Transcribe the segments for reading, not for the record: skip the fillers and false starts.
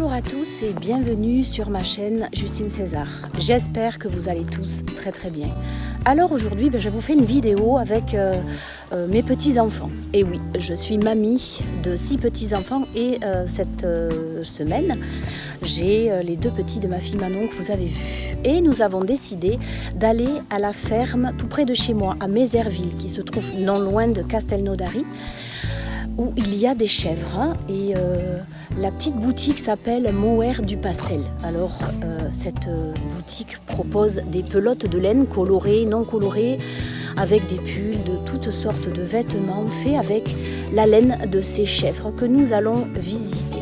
Bonjour à tous et bienvenue sur ma chaîne Justine César. J'espère que vous allez tous très très bien. Alors aujourd'hui, je vous fais une vidéo avec mes petits-enfants. Et oui, je suis mamie de 6 petits-enfants et cette semaine, j'ai les 2 petits de ma fille Manon que vous avez vus. Et nous avons décidé d'aller à la ferme tout près de chez moi, à Mézerville, qui se trouve non loin de Castelnaudary, où il y a des chèvres et la petite boutique s'appelle Mohair du Pastel. Alors cette boutique propose des pelotes de laine colorées, non colorées, avec des pulls de toutes sortes de vêtements faits avec la laine de ces chèvres que nous allons visiter.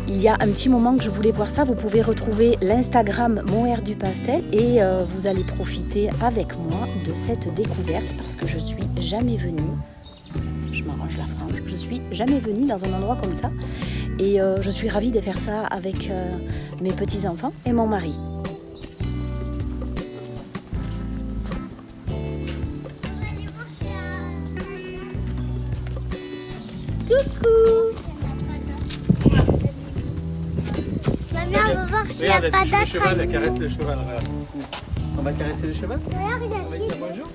Il y a un petit moment que je voulais voir ça, vous pouvez retrouver l'Instagram Mohair du Pastel et vous allez profiter avec moi de cette découverte parce que je suis jamais venue. Je m'arrange la frange. Je suis jamais venue dans un endroit comme ça et je suis ravie de faire ça avec mes petits-enfants et mon mari. Coucou! Maman, on va voir s'il n'y a Regarde, pas le d'autres cheval, elle animaux. caresse le cheval. Regarde. On va caresser le cheval. Regarde, il y a On va qui? dire bonjour.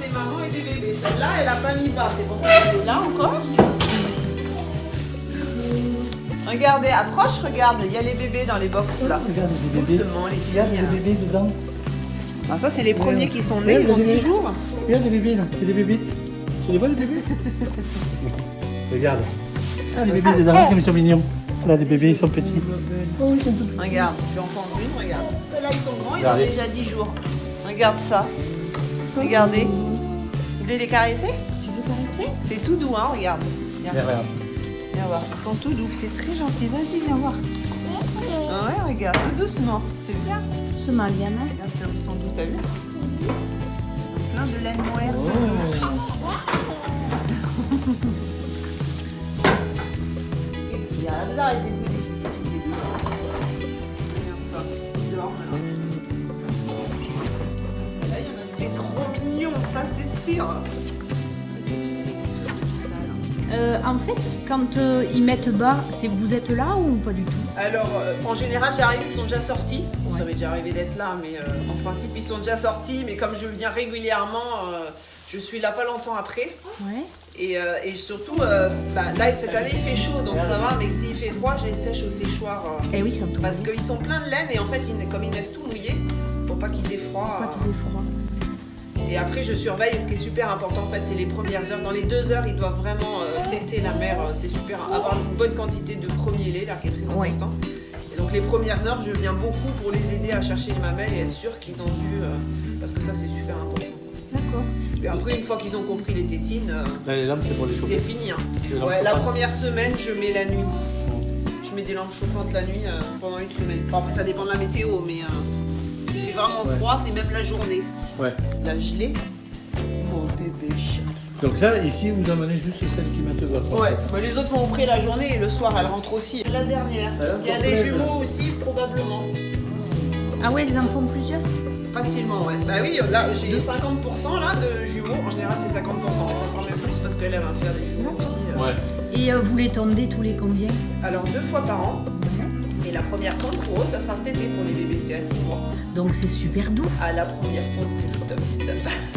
Des mamans et des bébés. Celle-là, elle a pas mis bas. C'est pour ça qu'elle est là encore. Regardez, approche, regarde. Il y a les bébés dans les box là. Regarde les bébés. Doucement, les Regarde filles. les bébés dedans. Ah, ça, c'est les premiers qui sont nés. Ils ont 10 jours. Regarde les bébés là. C'est des bébés. Tu les vois les bébés? Regarde. Ah, les bébés dedans, comme ils sont mignons. Là, les bébés, ils sont petits. Oh, ils sont tout petits. Regarde, tu en prends une, regarde. Ceux-là, ils sont grands, ils Regardez. ont déjà 10 jours. Regarde ça. Regardez. Vous voulez les caresser? Tu veux caresser? C'est tout doux, hein, regarde. Viens. Regarde. Viens voir, ils sont tout doux, c'est très gentil. Vas-y, viens voir. Ah ouais, regarde, tout doucement. C'est bien. Doucement, Liana. Regarde comme ils sont doux, t'as vu? Ils ont plein de laine moelle. Vous arrêtez de vous disputer tous les deux. Regarde ça. Dehors maintenant. Et là, il y en a. C'est trop mignon, ça c'est sûr. Parce que tout ça là. En fait, quand ils mettent bas, c'est vous êtes là ou pas du tout? Alors, en général, j'arrive, ils sont déjà sortis. Bon, ça m'est déjà arrivé d'être là, mais en principe, ils sont déjà sortis. Mais comme je viens régulièrement, je suis là pas longtemps après. Ouais. Et surtout, là, cette année, il fait chaud, donc ça va. Mais s'il fait froid, je les sèche au séchoir. Eh oui, c'est un tout. Parce qu'ils sont pleins de laine et en fait, comme ils naissent tout mouillés, faut pas qu'ils aient froid. Pas qu'ils aient froid. Et après, je surveille. Et ce qui est super important, en fait, c'est les premières heures. Dans les 2 heures, ils doivent vraiment téter la mère. C'est super. Avoir une bonne quantité de premier lait, là, qui est très Ouais. important. Et donc, les premières heures, je viens beaucoup pour les aider à chercher les mamelles et être sûr qu'ils ont dû. Parce que ça, c'est super important. D'accord. Et après, une fois qu'ils ont compris les tétines, Là, les lampes, c'est pour les c'est chauffer. fini. Hein. Les lampes Ouais, la chauffantes. première semaine, je mets la nuit. Je mets des lampes chauffantes la nuit pendant une semaine. Enfin, après, ça dépend de la météo, mais il fait vraiment Ouais. froid, c'est même la journée. Ouais. La gelée. Mon bébé chat. Donc ça, ici, vous amenez juste celle qui mettent bas. Ouais, bah, les autres vont pris la journée et le soir, elle rentre aussi. La dernière. Alors, Il y a des jumeaux aussi, probablement. Ah ouais, ils en font plusieurs? Facilement, ouais. Bah oui, là, j'ai 50% là de jumeaux. En général, c'est 50%, mais ça prend même plus parce qu'elle elle va faire des jumeaux aussi. Ouais. Et vous les tondez tous les combien? Alors, 2 fois par an. Et la première tonte pour eux, ça sera cet été pour les bébés, c'est à 6 mois. Donc c'est super doux. Ah, la première tonte, c'est le top du top.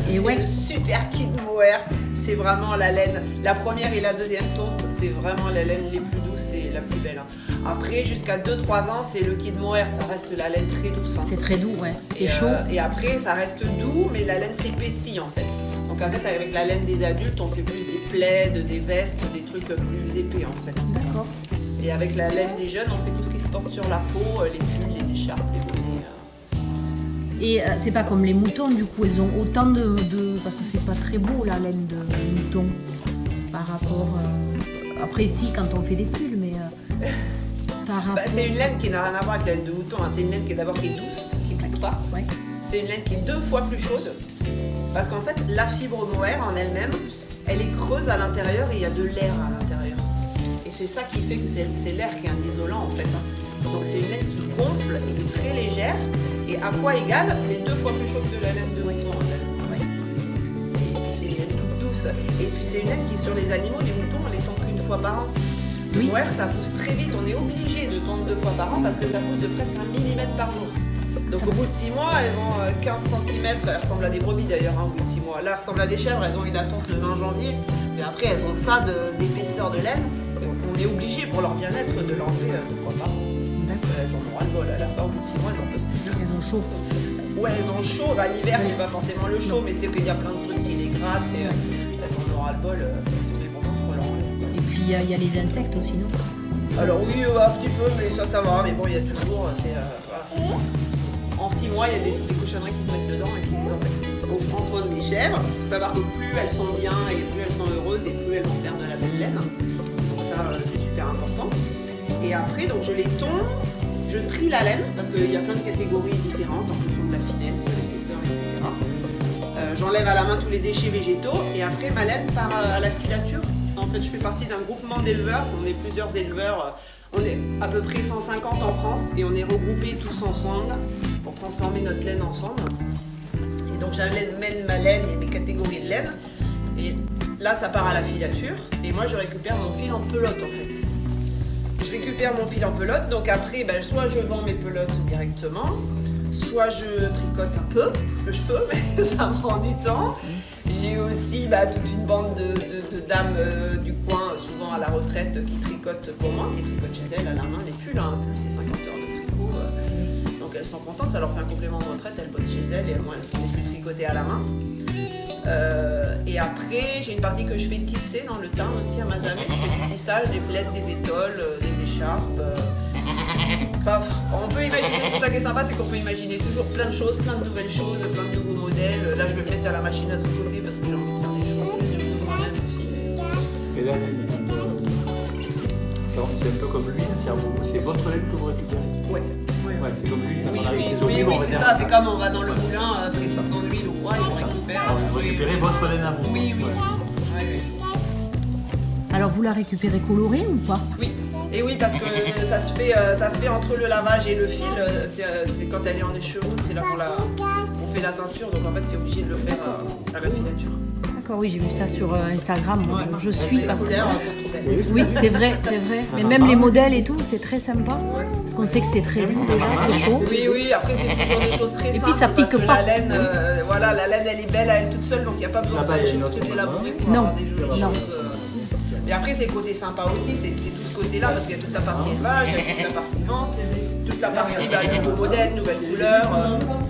Et C'est ouais. le super kid mohair. C'est vraiment la laine. La première et la deuxième tonte, c'est vraiment la laine les plus douces et la plus belle. Hein. Après, jusqu'à 2-3 ans, c'est le kid mohair. Ça reste la laine très douce. Hein. C'est très doux, ouais. C'est Et, chaud. Et après, ça reste doux, mais la laine s'épaissit en fait. Donc en fait, avec la laine des adultes, on fait plus des plaids, des vestes, des trucs plus épais en fait. D'accord. Et avec la laine des jeunes, on fait tout ce qui se porte sur la peau, les pulls, les écharpes, les bonnets. Et c'est pas comme les moutons, du coup, elles ont autant de... Parce que c'est pas très beau, la laine de mouton, par rapport... Après, si, quand on fait des pulls, mais... par rapport... Bah, c'est une laine qui n'a rien à voir avec la laine de mouton. Hein. C'est une laine qui est d'abord qui est douce, qui pique pas. Ouais. C'est une laine qui est 2 fois plus chaude Parce qu'en fait, la fibre mohair en elle-même, elle est creuse à l'intérieur et il y a de l'air à l'intérieur. Et c'est ça qui fait que c'est l'air qui est un isolant en fait. Donc c'est une laine qui gonfle et qui est très légère. Et à poids égal, c'est 2 fois plus chaud que de la laine de mouton en elle. Et puis c'est une laine toute douce. Et puis c'est une laine qui sur les animaux, les moutons, on les tond qu'une fois par an. Le mohair, ça pousse très vite. On est obligé de tondre 2 fois par an parce que ça pousse de presque 1 millimètre par jour. Donc au bout de 6 mois, elles ont 15 cm, elles ressemblent à des brebis d'ailleurs au bout de 6 mois. Là, elles ressemblent à des chèvres, elles ont eu la tonte le 20 janvier. Mais après, elles ont ça d'épaisseur de laine. Donc on est obligé pour leur bien-être de l'enlever 2 fois par an. Parce qu'elles en ont ras-le-bol. À la fin, au bout de 6 mois, elles en peuvent plus. Elles ont chaud. Ouais, elles ont chaud. Bah, l'hiver, c'est pas forcément le chaud, mais c'est qu'il y a plein de trucs qui les grattent et elles en ont ras-le-bol. Elles sont des contentes pour leur enlever. Et puis il y a les insectes aussi, non? Alors oui, un petit peu, mais ça va. Mais bon, il y a toujours... voilà. En 6 mois, il y a des cochonneries qui se mettent dedans et qui les embêtent. Donc je prends soin de mes chèvres. Il faut savoir que plus elles sont bien et plus elles sont heureuses et plus elles vont faire de la belle laine. Donc ça, c'est super important. Et après, donc je les tonds, je trie la laine parce qu'il y a plein de catégories différentes en fonction de la finesse, l'épaisseur, etc. J'enlève à la main tous les déchets végétaux et après ma laine part à la filature. En fait, je fais partie d'un groupement d'éleveurs. On est plusieurs éleveurs. On est à peu près 150 en France et on est regroupés tous ensemble pour transformer notre laine ensemble. Et donc j'amène ma laine et mes catégories de laine. Et là, ça part à la filature. Et moi, je récupère mon fil en pelote en fait. Je récupère mon fil en pelote. Donc après, soit je vends mes pelotes directement, soit je tricote un peu, tout ce que je peux, mais ça prend du temps. J'ai aussi toute une bande de dames du coin, souvent à la retraite, qui tricotent pour moi, qui tricotent chez elles à la main les pulls. Un pull, c'est 50 heures de tricot. Donc elles sont contentes, ça leur fait un complément de retraite, elles bossent chez elles et moi, elles ne font plus tricoter à la main. Et après, j'ai une partie que je fais tisser dans le Tarn aussi à Mazamet. Je fais du tissage, des plaids, des étoiles, des écharpes. Enfin, on peut imaginer, c'est ça qui est sympa, c'est qu'on peut imaginer toujours plein de choses, plein de nouvelles choses, plein de nouveaux modèles. Là, je vais me mettre à la machine à tricoter parce que j'ai envie de faire des choses moi-même aussi. Et là, c'est un peu comme lui, c'est votre laine que vous récupérez? Ouais. Ouais, c'est comme lui. Oui, c'est ça, c'est comme on va dans le moulin, après 500 d'huile ou quoi, et on récupère. Vous récupérez votre laine à vous? Oui. Alors vous la récupérez colorée ou pas? Oui. Et oui, parce que ça se fait entre le lavage et le fil, c'est quand elle est en écheveau, c'est là qu'on fait la teinture, donc en fait c'est obligé de le faire à la filature. D'accord, oui, j'ai vu ça sur Instagram, moi je suis parce que... Oui, c'est vrai. Mais même les modèles et tout, c'est très sympa. Parce qu'on sait que c'est très doux déjà, c'est chaud. Oui, après c'est toujours des choses très simples. Et puis ça pique parce que pas. La laine, la laine elle est belle à elle toute seule, donc il n'y a pas besoin de faire des choses très élaborées pour avoir des jolies choses. Et après, c'est le côté sympa aussi, c'est tout ce côté-là, parce qu'il y a toute la partie élevage, il y a toute la partie vente, toute la partie nouveaux modèles, nouvelles couleurs.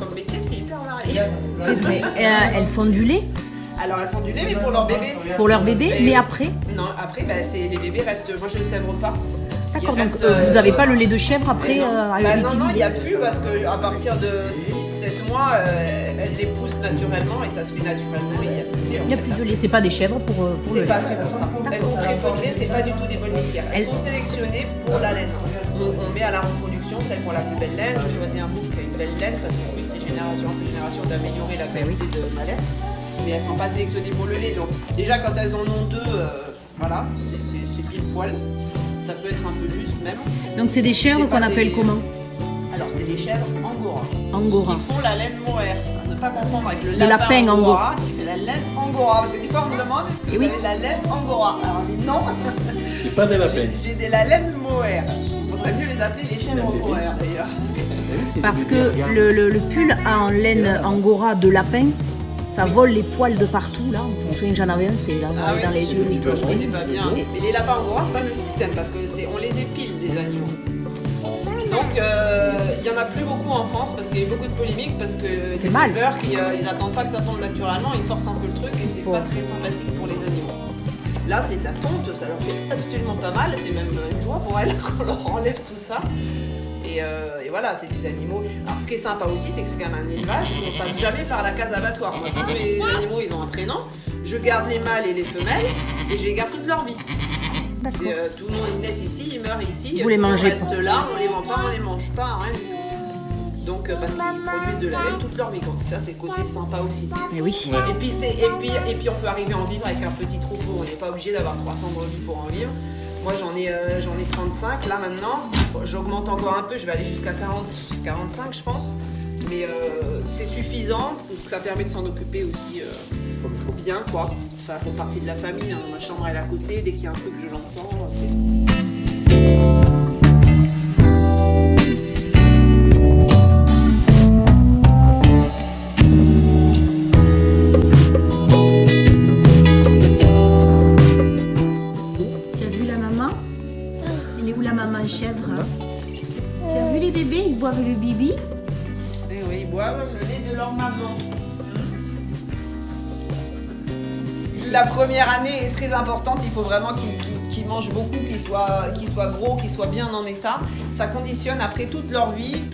Comme métier, c'est hyper varié. C'est vrai. Elles font du lait? Alors, elles font du lait, mais pour leur bébé. Pour leur bébé, mais après? Non, après, les bébés restent. Moi, je ne sèvre pas. D'accord, donc vous n'avez pas le lait de chèvre après à utiliser? Non, il n'y a plus, parce qu'à partir de 6-7 mois, elles les poussent naturellement et ça se fait naturellement. Il n'y a plus de lait, c'est pas des chèvres pour le C'est lait. pas fait pour ça. Elles ont très peu de lait, c'est pas du tout des bonnes laitières. Elles sont sélectionnées pour la laine. On met à la reproduction celle pour la plus belle laine. Je choisis un bouc qui a une belle laine parce que le but c'est génération après génération d'améliorer la qualité de ma laine. Mais elles sont pas sélectionnées pour le lait. Donc déjà quand elles en ont deux, voilà, c'est pile poil. Ça peut être un peu juste même. Donc c'est des chèvres qu'on appelle comment? Alors c'est des chèvres Angora. Angora. Qui font la laine mohair. À ne pas confondre avec le lapin lapin Angora. Qui fait la laine Angora. Parce que des fois on me demande est-ce que vous avez de la laine Angora. Alors mais non. C'est pas des lapins. J'ai de la laine mohair. On devrait mieux les appeler les chèvres mohair d'ailleurs. Parce que le pull en laine Angora de lapin, ça vole les poils de partout là. Je me souviens que j'en avais un, c'était là dans les yeux. Je connais pas bien. Mais les lapins Angora, c'est pas le même système parce que on les épile les animaux. Donc il y en a plus beaucoup en France parce qu'il y a eu beaucoup de polémiques parce que des éleveurs qui ils attendent pas que ça tombe naturellement, ils forcent un peu le truc et c'est pas très sympathique pour les animaux. Là c'est de la tonte, ça leur fait absolument pas mal, c'est même une joie pour elles qu'on leur enlève tout ça. Et voilà, c'est des animaux. Alors ce qui est sympa aussi, c'est que c'est quand même un élevage, on ne passe jamais par la case abattoir. Moi, tous les animaux, ils ont un prénom. Je garde les mâles et les femelles et je les garde toute leur vie. Tout le monde naît ici, ils meurent ici. Vous les mangez pas. On reste là, on les vend pas, on les mange pas, rien du tout. Donc parce qu'ils produisent de la laine toute leur vie. Donc ça c'est le côté sympa aussi. Mais oui. Ouais. Et puis on peut arriver à en vivre avec un petit troupeau. On n'est pas obligé d'avoir 300 brebis pour en vivre. Moi j'en ai 35 là maintenant. J'augmente encore un peu, je vais aller jusqu'à 40, 45 je pense. Mais c'est suffisant, donc ça permet de s'en occuper aussi bien quoi. Ça fait partie de la famille, hein. Ma chambre elle est à côté, dès qu'il y a un truc je l'entends. Tu as vu la maman? Elle est où la maman chèvre? Tu as vu les bébés? Ils boivent le bibi? Et oui, ils boivent le lait de leur maman. La première année est très importante, il faut vraiment qu'ils mangent beaucoup, qu'ils soient gros, qu'ils soient bien en état. Ça conditionne après toute leur vie,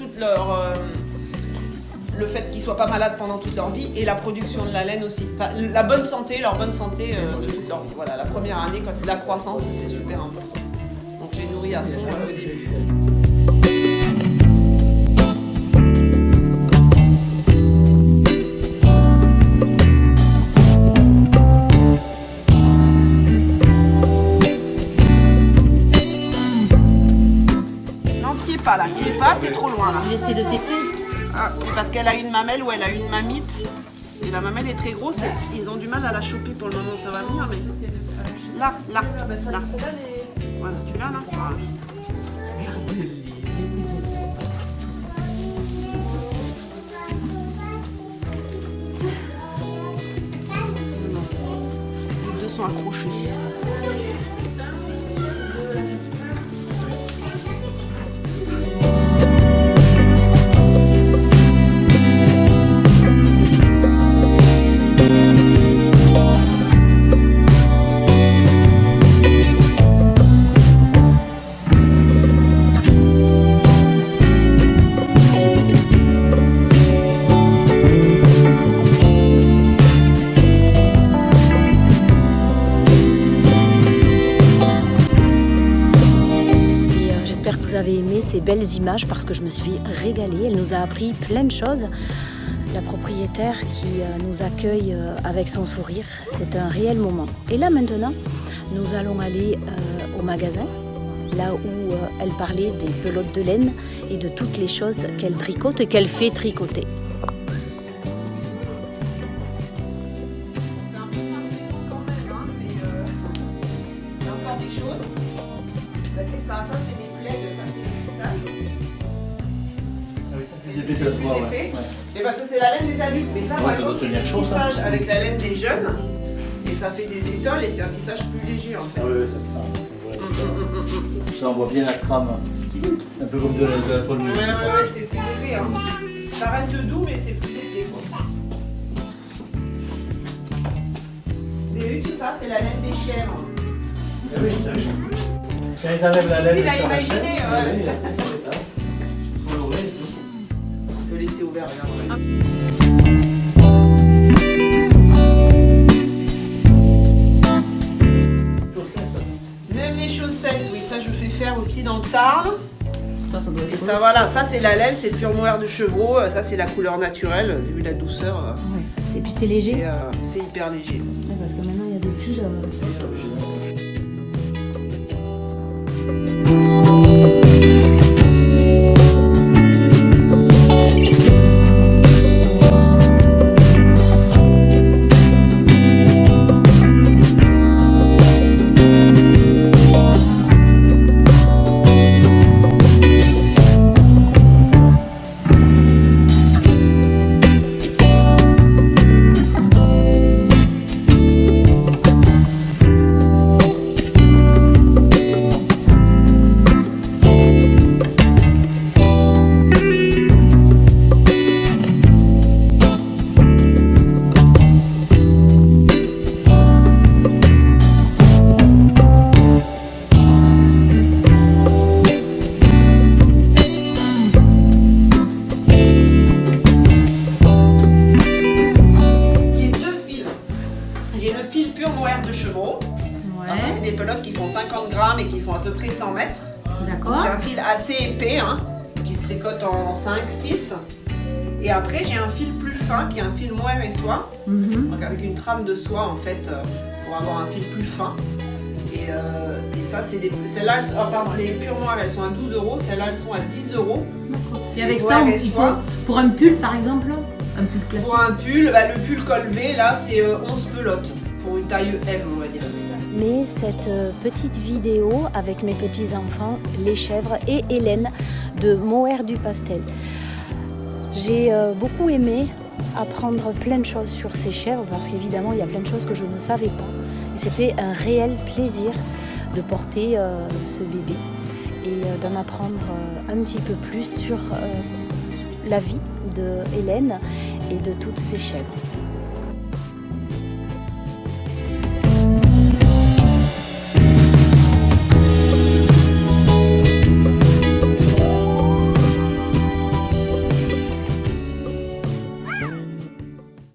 le fait qu'ils ne soient pas malades pendant toute leur vie et la production de la laine aussi. Enfin, leur bonne santé de toute leur vie. Voilà, la première année, quand la croissance, c'est super important. Donc j'ai nourri à fond au début. Pas là, t'y es pas, t'es trop loin là. Je vais essayer de téter. Ah, parce qu'elle a une mamelle ou elle a une mamite et la mamelle est très grosse et ils ont du mal à la choper pour le moment, ça va venir mais là. Voilà, tu l'as là. Voilà. Les deux sont accrochés. Vous avez aimé ces belles images parce que je me suis régalée. Elle nous a appris plein de choses. La propriétaire qui nous accueille avec son sourire, c'est un réel moment. Et là maintenant, nous allons aller au magasin, là où elle parlait des pelotes de laine et de toutes les choses qu'elle tricote et qu'elle fait tricoter. C'est un peu pincé quand même, hein, mais il y a encore des choses. Bah, c'est ça c'est mes plaids, ça c'est les tissages. Ah oui, ça c'est épais, ça se voit, ouais. Mais parce que c'est la laine des adultes, mais ça par ça doit exemple c'est tenir des chaud, ça. tissages avec la laine des jeunes. Et ça fait des étoiles et c'est un tissage plus léger en fait. Ah oui, ça se sent. Ça, on voit bien la trame. Un peu comme de la toile de Ouais, c'est plus épais. Hein. Ça reste doux, mais c'est plus épais. Quoi. Vous avez vu tout ça, c'est la laine des chèvres. Ah oui, t'as vu. Quand ils enlèvent la laine, Il a imaginé, ouais. C'est ça. Coloré et tout. On peut laisser ouvert, regarde. Même les chaussettes, oui, ça je fais faire aussi dans le Tarn. Ça doit Et être ça voilà, ça c'est la laine, c'est le pur mohair de chevreau, ça c'est la couleur naturelle, j'ai vu la douceur. Et puis c'est léger. C'est hyper léger. Ouais, parce que maintenant il y a des pulls. Des pelotes qui font 50 grammes et qui font à peu près 100 mètres. D'accord. C'est un fil assez épais, hein, qui se se tricote en 5, 6. Et après, j'ai un fil plus fin qui est un fil mohair et soie. Donc avec une trame de soie en fait, pour avoir un fil plus fin. Et ça, c'est des. Celles-là, les pures mohair, elles sont à 12 €. Celles-là, elles sont à 10 €. Et avec ça, il faut, pour un pull par exemple, un pull classique. Pour un pull, le pull col V, là, c'est 11 pelotes. Pour une taille M, on va dire. Mais cette petite vidéo avec mes petits-enfants, les chèvres et Hélène de Mohair du Pastel. J'ai beaucoup aimé apprendre plein de choses sur ces chèvres parce qu'évidemment il y a plein de choses que je ne savais pas. Et c'était un réel plaisir de porter ce bébé et d'en apprendre un petit peu plus sur la vie de Hélène et de toutes ces chèvres.